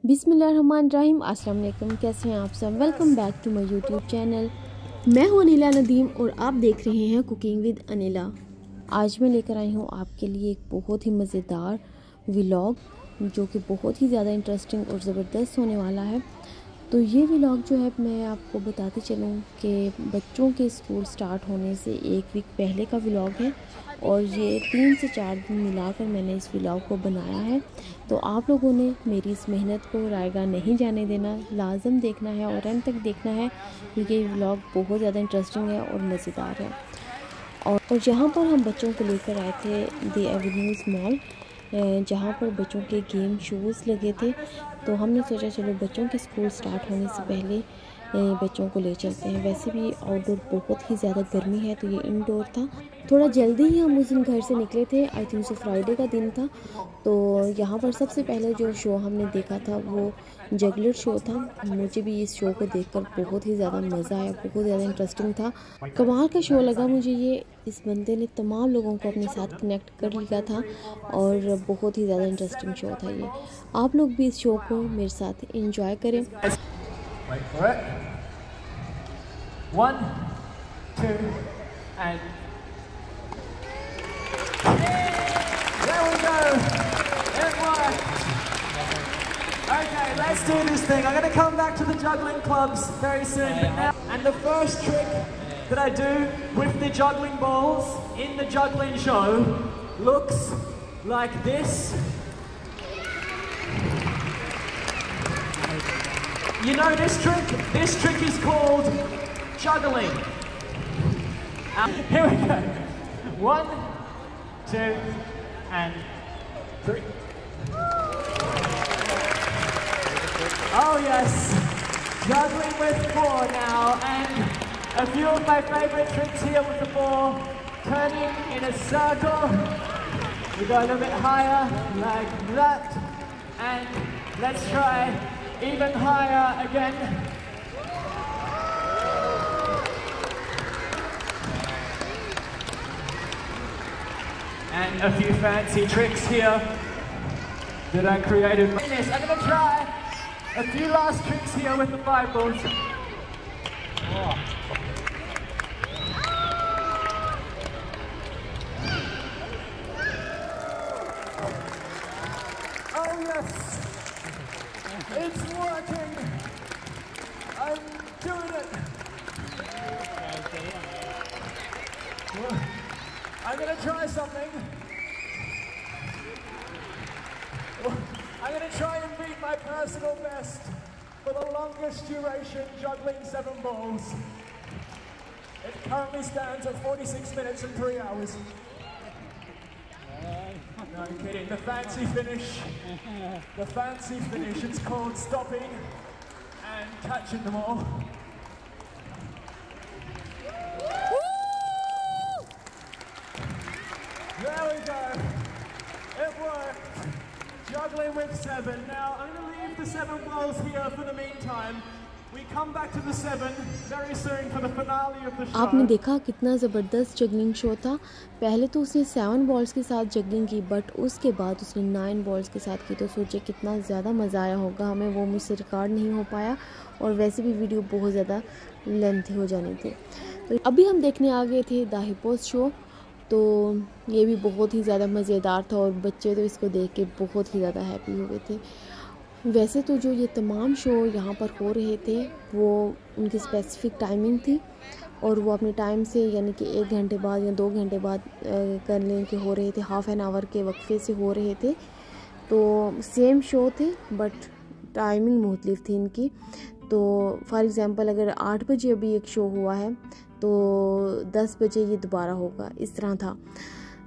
बिस्मिल्लाहिर्रहमानिर्रहीम। अस्सलाम वालेकुम। कैसे हैं आप सब? Welcome back to my YouTube channel. मैं हूं अनिला नदीम और आप देख रहे हैं कुकिंग विद अनिला। आज मैं लेकर आई हूं आपके लिए एक बहुत ही मज़ेदार व्लॉग जो कि बहुत ही ज़्यादा इंटरेस्टिंग और ज़बरदस्त होने वाला है। तो ये व्लॉग जो है मैं आपको बताते चलूँ कि बच्चों के स्कूल स्टार्ट होने से एक वीक पहले का व्लॉग है और ये 3 से 4 दिन मिलाकर मैंने इस व्लॉग को बनाया है। तो आप लोगों ने मेरी इस मेहनत को रायगा नहीं जाने देना, लाजम देखना है और एंड तक देखना है क्योंकि ये व्लॉग बहुत ज़्यादा इंटरेस्टिंग है और मज़ेदार है। और जहाँ पर हम बच्चों को लेकर आए थे द एवेन्यूज़ मॉल, जहाँ पर बच्चों के गेम शोज़ लगे थे, तो हमने सोचा चलो बच्चों के स्कूल स्टार्ट होने से पहले बच्चों को ले चलते हैं। वैसे भी आउटडोर बहुत ही ज़्यादा गर्मी है तो ये इंडोर था। थोड़ा जल्दी ही हम उस दिन घर से निकले थे, आई थिंक सो फ्राइडे का दिन था। तो यहाँ पर सबसे पहले जो शो हमने देखा था वो जगलर शो था। मुझे भी इस शो को देखकर बहुत ही ज़्यादा मज़ा आया, बहुत ज़्यादा इंटरेस्टिंग था। कमाल का शो लगा मुझे ये। इस बंदे ने तमाम लोगों को अपने साथ कनेक्ट कर लिया था और बहुत ही ज़्यादा इंटरेस्टिंग शो था ये। आप लोग भी इस शो को मेरे साथ एंजॉय करें। Wait for it. 1, 2, and there we go. It worked. Okay, let's do this thing. I'm going to come back to the juggling clubs very soon. But now, and the first trick that I do with the juggling balls in the juggling show looks like this. You know this trick? This trick is called juggling. Here we go. 1, 2, and 3. Oh yes, juggling with 4 now, and a few of my favorite tricks here with the ball. Turning in a circle. We go a little bit higher, like that, and let's try even higher again. And a few fancy tricks here that I created. I'm going to try a few last tricks here with the 5 balls. Oh. Oh yes! It's working! I'm doing it! I'm gonna try something. I'm gonna try and beat my personal best for the longest duration juggling 7 balls. It currently stands at 46 minutes and 3 hours. No, I'm kidding. The fancy finish. The fancy finish. It's called stopping and catching them all. There we go. It worked. Juggling with 7. Now I'm going to leave the 7 balls here for the meantime. We come back to the 7 very soon for the finale of the show. आपने देखा कितना ज़बरदस्त juggling show था। पहले तो उसने 7 balls के साथ जगलिंग की, बट उसके बाद उसने 9 बॉल्स के साथ की। तो सोचे कितना ज़्यादा मज़ा आया होगा। हमें वो मुझसे रिकॉर्ड नहीं हो पाया और वैसे भी वीडियो बहुत ज़्यादा लेंथी हो जानी थी। तो अभी हम देखने आ गए थे द हिप्पोस शो। तो ये भी बहुत ही ज़्यादा मज़ेदार था और बच्चे तो इसको देख के बहुत ही ज़्यादा हैप्पी हो गए थे। वैसे तो जो ये तमाम शो यहाँ पर हो रहे थे वो उनकी स्पेसिफ़िक टाइमिंग थी और वो अपने टाइम से यानी कि 1 घंटे बाद या 2 घंटे बाद करने के हो रहे थे, हाफ़ एन आवर के वक्फे से हो रहे थे। तो सेम शो थे बट टाइमिंग मुख्तलिफ थी इनकी। तो फॉर एग्ज़ाम्पल अगर 8 बजे अभी एक शो हुआ है तो 10 बजे ये दोबारा होगा, इस तरह था।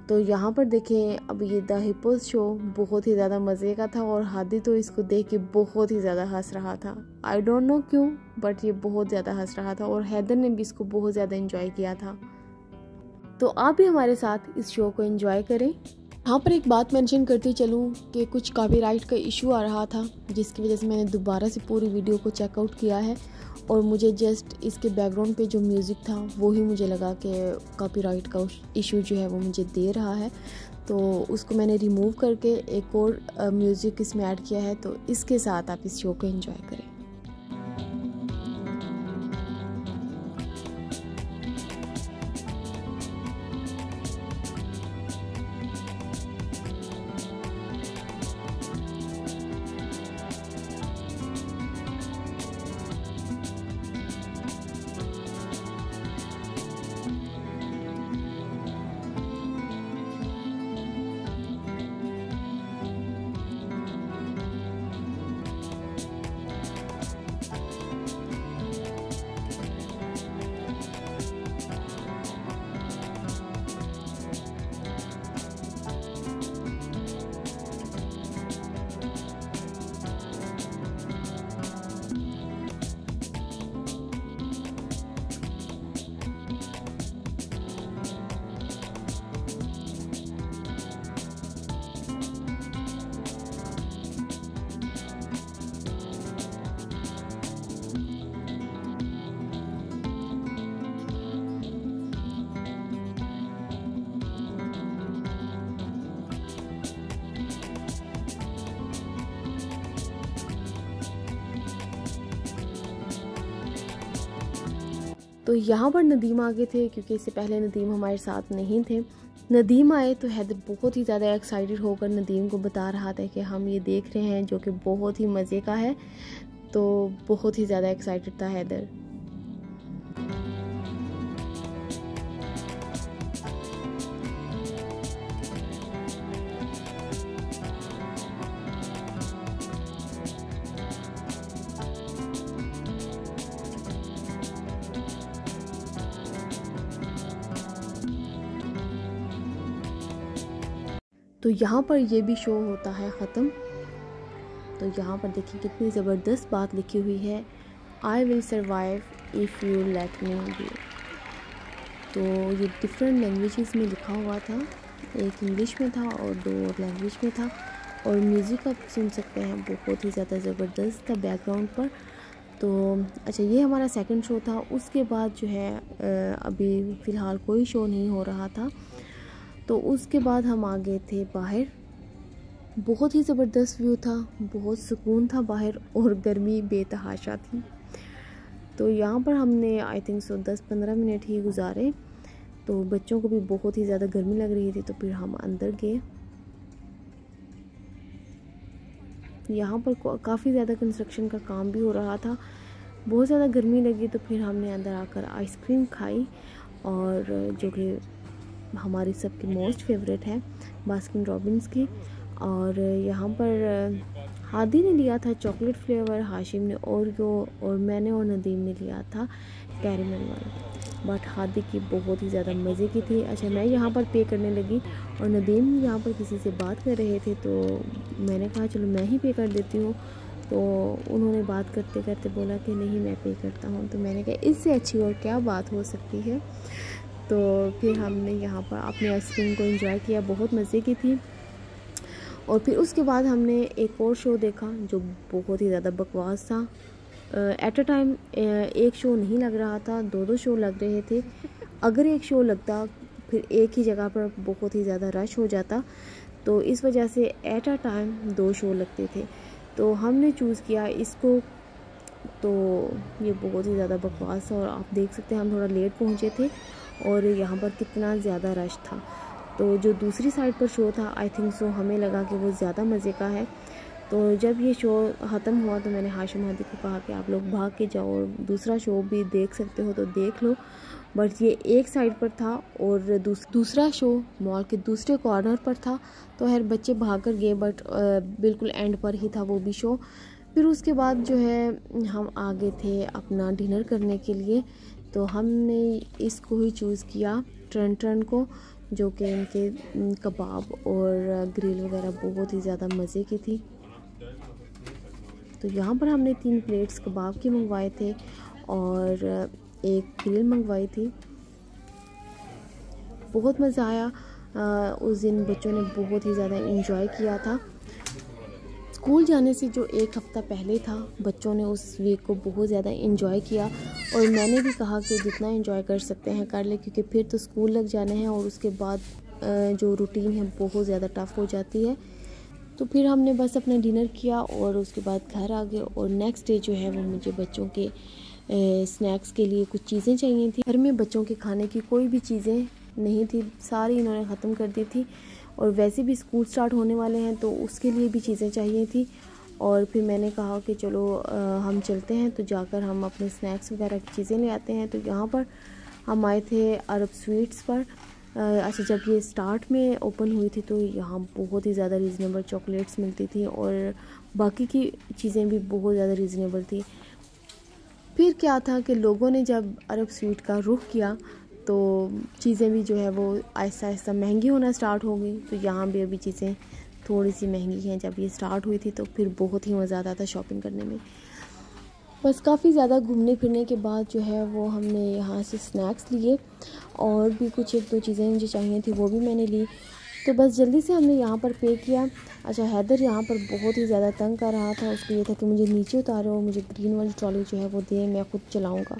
तो यहाँ पर देखें अब ये द हिप्पोस शो बहुत ही ज़्यादा मज़े का था और हादी तो इसको देख के बहुत ही ज़्यादा हंस रहा था। आई डोंट नो क्यों बट ये बहुत ज़्यादा हंस रहा था और हैदर ने भी इसको बहुत ज़्यादा एंजॉय किया था। तो आप भी हमारे साथ इस शो को एंजॉय करें। यहाँ पर एक बात मेंशन करती चलूँ कि कुछ कॉपीराइट का इशू आ रहा था जिसकी वजह से मैंने दोबारा से पूरी वीडियो को चेकआउट किया है और मुझे जस्ट इसके बैकग्राउंड पे जो म्यूज़िक था वो ही मुझे लगा कि कॉपीराइट का इशू जो है वो मुझे दे रहा है। तो उसको मैंने रिमूव करके एक और म्यूज़िक इसमें ऐड किया है। तो इसके साथ आप इस शो को एंजॉय करें। तो यहाँ पर नदीम आ गए थे, क्योंकि इससे पहले नदीम हमारे साथ नहीं थे। नदीम आए तो हैदर बहुत ही ज़्यादा एक्साइटेड होकर नदीम को बता रहा था कि हम ये देख रहे हैं, जो कि बहुत ही मज़े का है। तो बहुत ही ज़्यादा एक्साइटेड था हैदर। तो यहाँ पर ये भी शो होता है ख़त्म। तो यहाँ पर देखिए कितनी ज़बरदस्त बात लिखी हुई है, I will survive if you let me be. तो ये डिफरेंट लैंग्वेजेस में लिखा हुआ था, एक इंग्लिश में था और 2 और लैंग्वेज में था। और म्यूज़िक आप सुन सकते हैं, बहुत ही ज़्यादा ज़बरदस्त था बैकग्राउंड पर। तो अच्छा, ये हमारा सेकंड शो था। उसके बाद जो है अभी फ़िलहाल कोई शो नहीं हो रहा था। तो उसके बाद हम आ गए थे बाहर। बहुत ही ज़बरदस्त व्यू था, बहुत सुकून था बाहर और गर्मी बेतहाशा थी। तो यहाँ पर हमने आई थिंक 10-15 मिनट ही गुजारे। तो बच्चों को भी बहुत ही ज़्यादा गर्मी लग रही थी, तो फिर हम अंदर गए। यहाँ पर काफ़ी ज़्यादा कंस्ट्रक्शन का काम भी हो रहा था, बहुत ज़्यादा गर्मी लगी। तो फिर हमने अंदर आकर आइसक्रीम खाई, और जो कि हमारी सबकी मोस्ट फेवरेट है, बास्किन रॉबिन्स की। और यहाँ पर हादी ने लिया था चॉकलेट फ्लेवर, हाशिम ने ओरियो, और मैंने और नदीम ने लिया था कैरेमल वाला। बट हादी की बहुत ही ज़्यादा मज़े की थी। अच्छा, मैं यहाँ पर पे करने लगी और नदीम यहाँ पर किसी से बात कर रहे थे, तो मैंने कहा चलो मैं ही पे कर देती हूँ। तो उन्होंने बात करते करते बोला कि नहीं मैं पे करता हूँ। तो मैंने कहा इससे अच्छी और क्या बात हो सकती है। तो फिर हमने यहाँ पर अपनी आइसक्रीम को एंजॉय किया, बहुत मज़े की थी। और फिर उसके बाद हमने एक और शो देखा जो बहुत ही ज़्यादा बकवास था। एट अ टाइम एक शो नहीं लग रहा था, 2 शो लग रहे थे। अगर एक शो लगता फिर एक ही जगह पर बहुत ही ज़्यादा रश हो जाता, तो इस वजह से एट अ टाइम 2 शो लगते थे। तो हमने चूज़ किया इसको। तो ये बहुत ही ज़्यादा बकवास था, और आप देख सकते हैं हम थोड़ा लेट पहुँचे थे और यहाँ पर कितना ज़्यादा रश था। तो जो दूसरी साइड पर शो था आई थिंक सो हमें लगा कि वो ज़्यादा मज़े का है। तो जब ये शो ख़त्म हुआ तो मैंने हाशिम हादी को कहा कि आप लोग भाग के जाओ और दूसरा शो भी देख सकते हो तो देख लो। बट ये एक साइड पर था और दूसरा शो मॉल के दूसरे कॉर्नर पर था। तो हर बच्चे भाग कर गए, बट बिल्कुल एंड पर ही था वो भी शो। फिर उसके बाद जो है हम आ गए थे अपना डिनर करने के लिए। तो हमने इसको ही चूज़ किया, टर्न को, जो कि इनके कबाब और ग्रिल वगैरह बहुत ही ज़्यादा मज़े की थी। तो यहाँ पर हमने 3 प्लेट्स कबाब के मंगवाए थे और एक ग्रिल मंगवाई थी। बहुत मज़ा आया। उस दिन बच्चों ने बहुत ही ज़्यादा एंजॉय किया था। स्कूल जाने से जो 1 हफ़्ता पहले था, बच्चों ने उस वीक को बहुत ज़्यादा एंजॉय किया। और मैंने भी कहा कि जितना एंजॉय कर सकते हैं कर ले, क्योंकि फिर तो स्कूल लग जाने हैं और उसके बाद जो रूटीन है बहुत ज़्यादा टफ़ हो जाती है। तो फिर हमने बस अपना डिनर किया और उसके बाद घर आ गए। और नेक्स्ट डे जो है वो मुझे बच्चों के स्नैक्स के लिए कुछ चीज़ें चाहिए थी। घर में बच्चों के खाने की कोई भी चीज़ें नहीं थी, सारी इन्होंने ख़त्म कर दी थी। और वैसे भी स्कूल स्टार्ट होने वाले हैं तो उसके लिए भी चीज़ें चाहिए थी। और फिर मैंने कहा कि चलो हम चलते हैं, तो जाकर हम अपने स्नैक्स वगैरह की चीज़ें ले आते हैं। तो यहाँ पर हम आए थे अरब स्वीट्स पर। अच्छा, जब ये स्टार्ट में ओपन हुई थी तो यहाँ बहुत ही ज़्यादा रीज़नेबल चॉकलेट्स मिलती थी और बाकी की चीज़ें भी बहुत ज़्यादा रीज़नेबल थी। फिर क्या था कि लोगों ने जब अरब स्वीट का रुख किया तो चीज़ें भी जो है वो आहिस्ता आहिस्ता महंगी होना स्टार्ट हो गई। तो यहाँ भी अभी चीज़ें थोड़ी सी महंगी हैं। जब ये स्टार्ट हुई थी तो फिर बहुत ही मज़ा आता था शॉपिंग करने में। बस काफ़ी ज़्यादा घूमने फिरने के बाद जो है वो हमने यहाँ से स्नैक्स लिए और भी कुछ एक दो चीज़ें मुझे चाहिए थी वो भी मैंने ली। तो बस जल्दी से हमने यहाँ पर पे किया। अच्छा, हैदर यहाँ पर बहुत ही ज़्यादा तंग कर रहा था। उसको ये था कि मुझे नीचे उतारो और मुझे ग्रीन वाली ट्रॉली जो है वो दे, मैं खुद चलाऊँगा।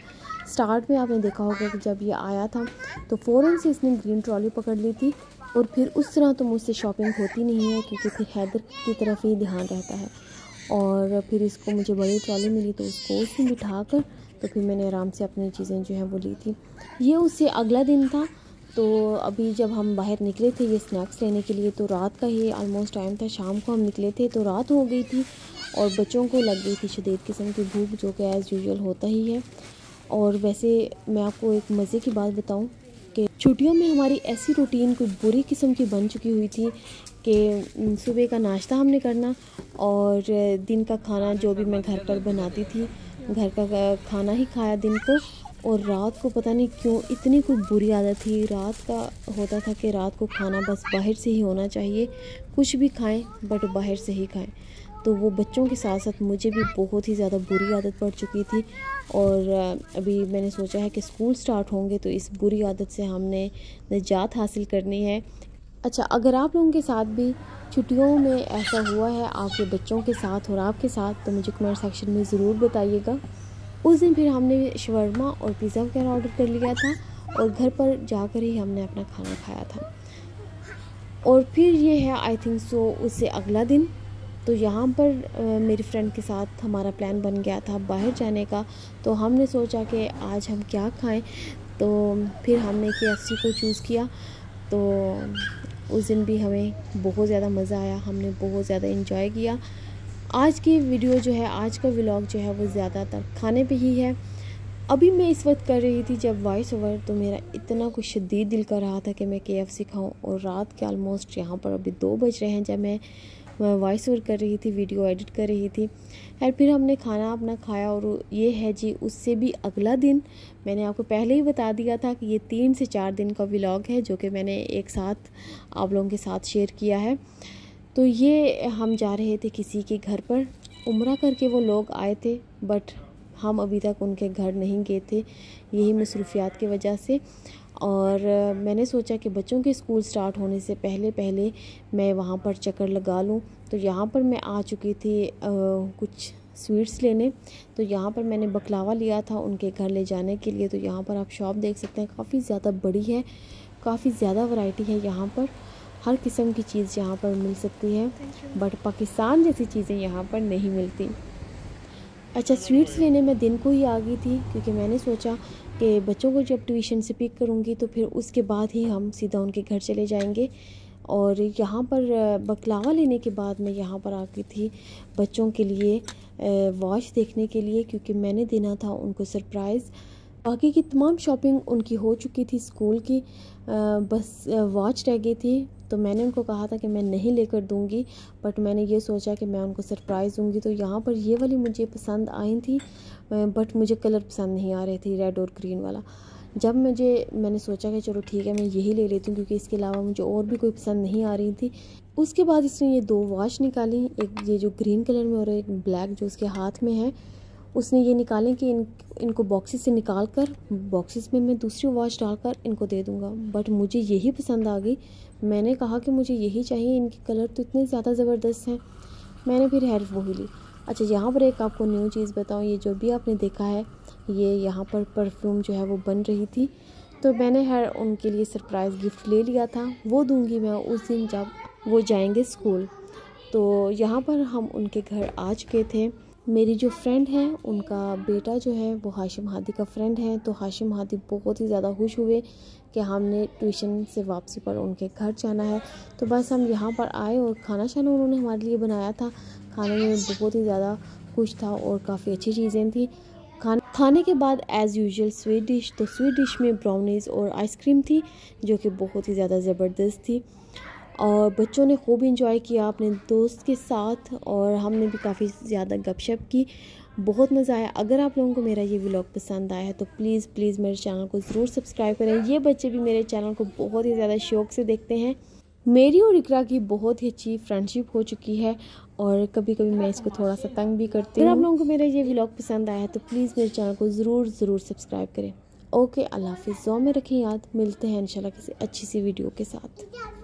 स्टार्ट में आपने देखा होगा कि जब ये आया था तो फ़ौरन से इसने ग्रीन ट्रॉली पकड़ ली थी। और फिर उस तरह तो मुझसे शॉपिंग होती नहीं है क्योंकि फिर हैदर की तरफ ही ध्यान रहता है। और फिर इसको मुझे बड़ी ट्रॉली मिली तो उसको उसमें बिठा कर तो फिर मैंने आराम से अपनी चीज़ें जो है वो ली थी। ये उससे अगला दिन था। तो अभी जब हम बाहर निकले थे ये स्नैक्स लेने के लिए तो रात का ही ऑलमोस्ट टाइम था, शाम को हम निकले थे तो रात हो गई थी और बच्चों को लग गई थी शदीद किस्म की भूख, जो कि एज़ यूजुअल होता ही है। और वैसे मैं आपको एक मज़े की बात बताऊं कि छुट्टियों में हमारी ऐसी रूटीन कोई बुरी किस्म की बन चुकी हुई थी कि सुबह का नाश्ता हमने करना और दिन का खाना जो भी मैं घर पर बनाती थी घर का खाना ही खाया दिन को। और रात को पता नहीं क्यों इतनी कोई बुरी आदत थी, रात का होता था कि रात को खाना बस बाहर से ही होना चाहिए, कुछ भी खाएं बट बाहर से ही खाएं। तो वो बच्चों के साथ साथ मुझे भी बहुत ही ज़्यादा बुरी आदत पड़ चुकी थी। और अभी मैंने सोचा है कि स्कूल स्टार्ट होंगे तो इस बुरी आदत से हमने निजात हासिल करनी है। अच्छा, अगर आप लोगों के साथ भी छुट्टियों में ऐसा हुआ है आपके बच्चों के साथ और आपके साथ तो मुझे कमेंट सेक्शन में ज़रूर बताइएगा। उस दिन फिर हमने शवरमा और पिज़्ज़ा वगैरह ऑर्डर कर लिया था और घर पर जाकर ही हमने अपना खाना खाया था। और फिर ये है आई थिंक सो उससे अगला दिन। तो यहाँ पर मेरी फ्रेंड के साथ हमारा प्लान बन गया था बाहर जाने का। तो हमने सोचा कि आज हम क्या खाएं, तो फिर हमने KFC को चूज़ किया। तो उस दिन भी हमें बहुत ज़्यादा मज़ा आया, हमने बहुत ज़्यादा इंजॉय किया। आज की वीडियो जो है, आज का व्लॉग जो है वो ज़्यादातर खाने पे ही है। अभी मैं इस वक्त कर रही थी जब वॉइस ओवर, तो मेरा इतना कुछ शदीद दिल कर रहा था कि मैं KFC खाऊं। और रात के ऑलमोस्ट यहाँ पर अभी 2 बज रहे हैं जब मैं वॉइस ओवर कर रही थी, वीडियो एडिट कर रही थी। और फिर हमने खाना अपना खाया। और ये है जी उससे भी अगला दिन। मैंने आपको पहले ही बता दिया था कि ये 3 से 4 दिन का व्लॉग है जो कि मैंने एक साथ आप लोगों के साथ शेयर किया है। तो ये हम जा रहे थे किसी के घर पर, उम्रा करके वो लोग आए थे बट हम अभी तक उनके घर नहीं गए थे यही मसरूफियात की वजह से। और मैंने सोचा कि बच्चों के स्कूल स्टार्ट होने से पहले पहले मैं वहाँ पर चक्कर लगा लूँ। तो यहाँ पर मैं आ चुकी थी कुछ स्वीट्स लेने। तो यहाँ पर मैंने बकलावा लिया था उनके घर ले जाने के लिए। तो यहाँ पर आप शॉप देख सकते हैं, काफ़ी ज़्यादा बड़ी है, काफ़ी ज़्यादा वैरायटी है यहाँ पर, हर किस्म की चीज़ यहाँ पर मिल सकती है बट पाकिस्तान जैसी चीज़ें यहाँ पर नहीं मिलती। अच्छा, स्वीट्स लेने मैं दिन को ही आ गई थी क्योंकि मैंने सोचा कि बच्चों को जब ट्यूशन से पिक करूँगी तो फिर उसके बाद ही हम सीधा उनके घर चले जाएंगे। और यहाँ पर बकलावा लेने के बाद मैं यहाँ पर आ गई थी बच्चों के लिए वॉच देखने के लिए, क्योंकि मैंने देना था उनको सरप्राइज़। बाकी की तमाम शॉपिंग उनकी हो चुकी थी स्कूल की, बस वॉच रह गई थी। तो मैंने उनको कहा था कि मैं नहीं लेकर दूंगी बट मैंने ये सोचा कि मैं उनको सरप्राइज़ दूंगी। तो यहाँ पर ये वाली मुझे पसंद आई थी बट मुझे कलर पसंद नहीं आ रहे थे, रेड और ग्रीन वाला। जब मैंने सोचा कि चलो ठीक है मैं यही ले लेती हूँ क्योंकि इसके अलावा मुझे और भी कोई पसंद नहीं आ रही थी। उसके बाद इसने ये 2 वॉच निकाली, एक ये जो ग्रीन कलर में और एक ब्लैक जो उसके हाथ में है। उसने ये निकाले कि इनको बॉक्सेस से निकाल कर बॉक्सेस में मैं दूसरी वॉच डालकर इनको दे दूँगा। बट मुझे यही पसंद आ गई, मैंने कहा कि मुझे यही चाहिए, इनके कलर तो इतने ज़्यादा ज़बरदस्त हैं। मैंने फिर हेयर वही ली। अच्छा, यहाँ पर एक आपको न्यू चीज़ बताऊँ, ये जो भी आपने देखा है ये यहाँ पर परफ्यूम जो है वो बन रही थी। तो मैंने उनके लिए सरप्राइज़ गिफ्ट ले लिया था, वो दूंगी मैं उस दिन जब वो जाएंगे स्कूल। तो यहाँ पर हम उनके घर आ चुके थे। मेरी जो फ्रेंड है उनका बेटा जो है वो हाशिम हादी का फ्रेंड है, तो हाशिम हादी बहुत ही ज़्यादा खुश हुए कि हमने ट्यूशन से वापसी पर उनके घर जाना है। तो बस हम यहाँ पर आए और खाना शाना उन्होंने हमारे लिए बनाया था। खाने में बहुत ही ज़्यादा खुश था और काफ़ी अच्छी चीज़ें थी। खाने के बाद एज़ यूजुअल स्वीट डिश, तो स्वीट डिश में ब्राउनीज़ और आइसक्रीम थी जो कि बहुत ही ज़्यादा ज़बरदस्त थी और बच्चों ने खूब इंजॉय किया अपने दोस्त के साथ और हमने भी काफ़ी ज़्यादा गपशप की, बहुत मज़ा आया। अगर आप लोगों को मेरा ये व्लॉग पसंद आया है तो प्लीज़ मेरे चैनल को ज़रूर सब्सक्राइब करें। ये बच्चे भी मेरे चैनल को बहुत ही ज़्यादा शौक़ से देखते हैं। मेरी और इकरा की बहुत ही अच्छी फ्रेंडशिप हो चुकी है और कभी कभी मैं इसको थोड़ा सा तंग भी करती हूँ। अगर आप लोगों को मेरा ये व्लॉग पसंद आया है तो प्लीज़ मेरे चैनल को ज़रूर सब्सक्राइब करें। ओके, अल्लाह हाफिज़। दुआ में रखें याद, मिलते हैं इंशाल्लाह किसी अच्छी सी वीडियो के साथ।